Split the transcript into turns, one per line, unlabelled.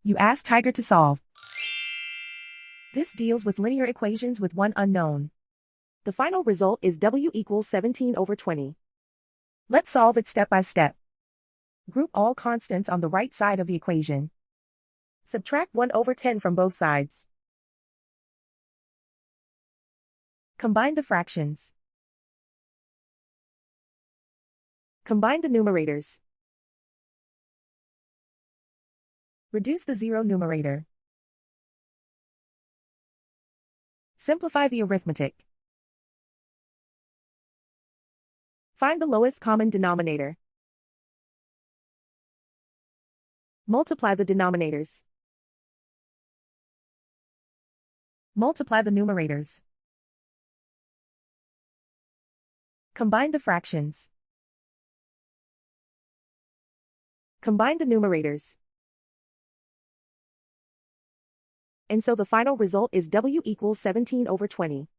You ask Tiger to solve. This deals with linear equations with one unknown. The final result is w equals 17/20. Let's solve it step by step. Group all constants on the right side of the equation. Subtract 1/10 from both sides. Combine the fractions. Combine the numerators. Reduce the zero numerator. Simplify the arithmetic. Find the lowest common denominator. Multiply the denominators. Multiply the numerators. Combine the fractions. Combine the numerators. And so the final result is w equals 17/20.